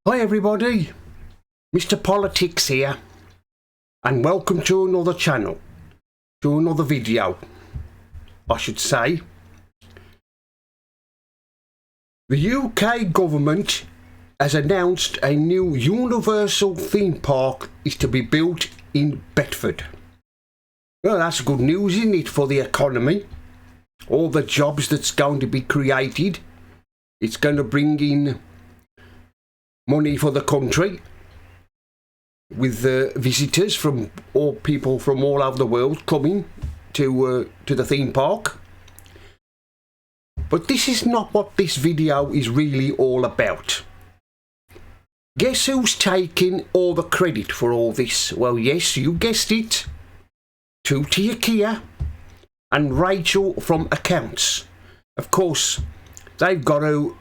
Hi everybody, Mr. Politics here, and welcome to another channel, to another video, I should say. The UK government has announced a new universal theme park is to be built in Bedford. Well, that's good news, isn't it, for the economy? All the jobs that's going to be created. It's going to bring in money for the country, with visitors from all people from all over the world coming to the theme park. But this is not what this video is really all about. Guess who's taking all the credit for all this? Well, yes, you guessed it. Tuti Akia and Rachel from Accounts. Of course, they've got to,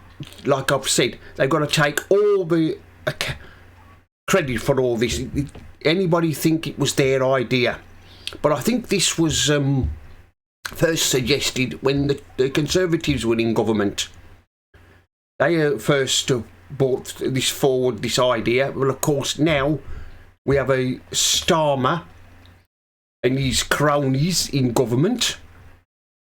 like I've said, they've got to take all the credit for all this. Anybody think it was their idea? But I think this was first suggested when the Conservatives were in government. They first brought this forward, this idea. Well, of course, now we have a Starmer and his cronies in government.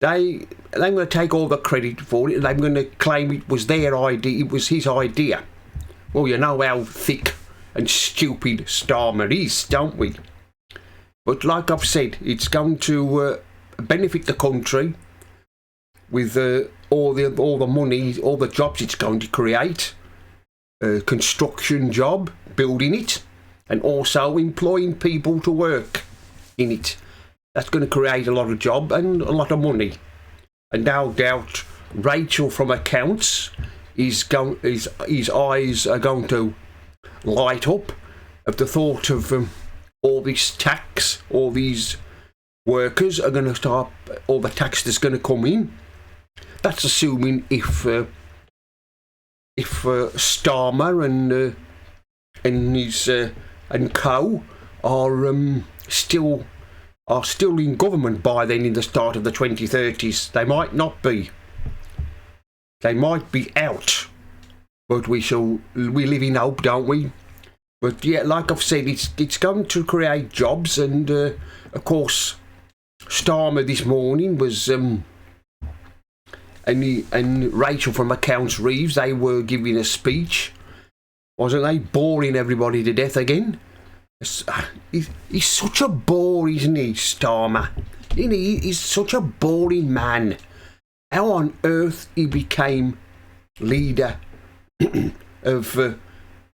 They're going to take all the credit for it, and they're going to claim it was their idea, it was his idea. Well, you know how thick and stupid Starmer is, don't we? But like I've said, it's going to benefit the country with all the money, all the jobs it's going to create. Construction job, building it, and also employing people to work in it. That's going to create a lot of job and a lot of money. And no doubt Rachel from Accounts his eyes are going to light up at the thought of all this tax, all these workers are going to start, all the tax that's going to come in. That's assuming if Starmer and his and co are still in government by then, in the start of the 2030s. They might not be. They might be out. But we live in hope, don't we? But yeah, like I've said, it's going to create jobs, and of course, Starmer this morning was and Rachel from Accounts Reeves, they were giving a speech. Wasn't they boring everybody to death again? He's such a bore, isn't he, Starmer? He's such a boring man. How on earth he became leader of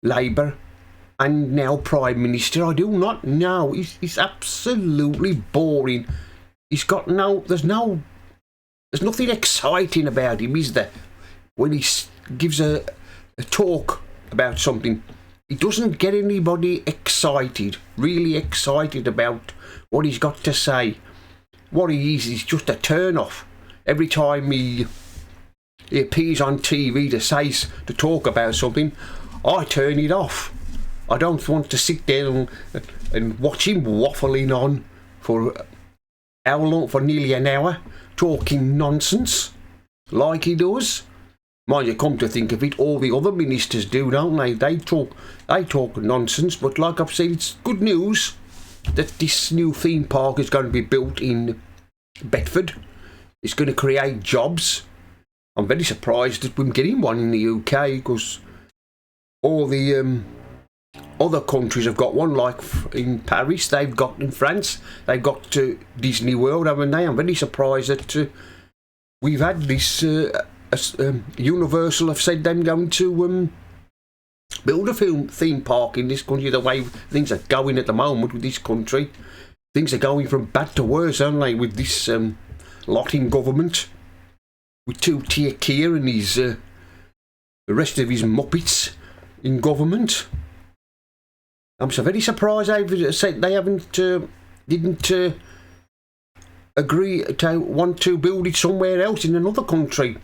Labour and now Prime Minister, I do not know. He's absolutely boring. There's nothing exciting about him, is there? When he gives a talk about something, he doesn't get anybody excited, really excited about what he's got to say. What he is just a turn-off. Every time he appears on TV to talk about something, I turn it off. I don't want to sit there and watch him waffling on for how long? For nearly an hour, talking nonsense like he does. Mind you, come to think of it, all the other ministers do, don't they? They talk nonsense, but like I've said, it's good news that this new theme park is going to be built in Bedford. It's going to create jobs. I'm very surprised that we're getting one in the UK, because all the other countries have got one, like in Paris, they've got, in France, they've got Disney World, haven't they? I'm very surprised that we've had this... Universal have said they're going to build a theme park in this country. The way things are going at the moment with this country, things are going from bad to worse, aren't they, with this lot in government, with Tuti Akia and his the rest of his muppets in government. I'm so very surprised they've said they didn't agree to want to build it somewhere else, in another country.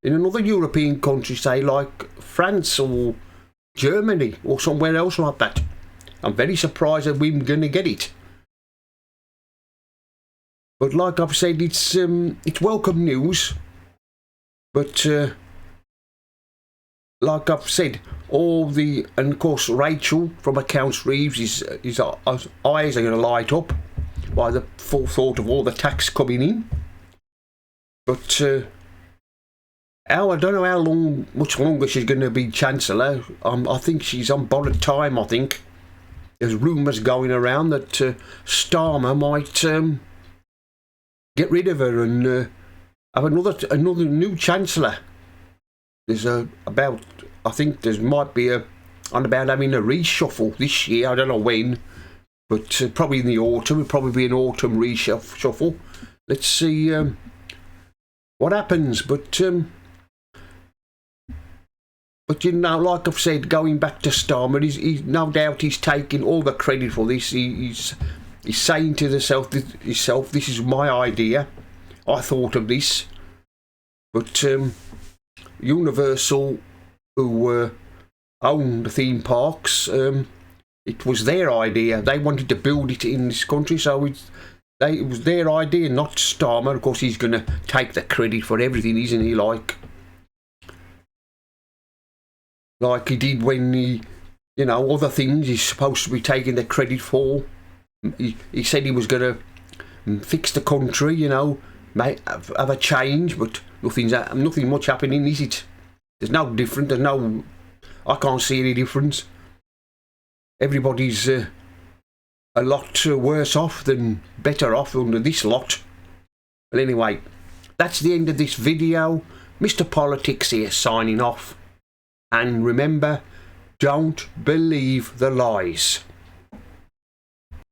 In another European country, say like France or Germany or somewhere else like that. I'm very surprised that we're going to get it. But like I've said, it's welcome news. But like I've said, and of course Rachel from Accounts Reeves, his eyes are going to light up by the full thought of all the tax coming in. But I don't know how much longer she's going to be Chancellor. I think she's on borrowed time. I think there's rumours going around that Starmer might get rid of her and have another new Chancellor. There's I think there might be on about having a reshuffle this year. I don't know when, but probably in the autumn. It'll probably be an autumn reshuffle. Let's see what happens. But you know, like I've said, going back to Starmer, he's no doubt he's taking all the credit for this. He's saying to himself, this is my idea. I thought of this. But Universal, who own the theme parks, it was their idea. They wanted to build it in this country, so it was their idea, not Starmer. Of course, he's going to take the credit for everything, isn't he? Like he did when other things he's supposed to be taking the credit for. He said he was going to fix the country, have a change, but nothing much happening, is it? There's no difference. I can't see any difference. Everybody's a lot worse off than better off under this lot. But anyway, that's the end of this video. Mr. Politics here signing off. And remember, don't believe the lies.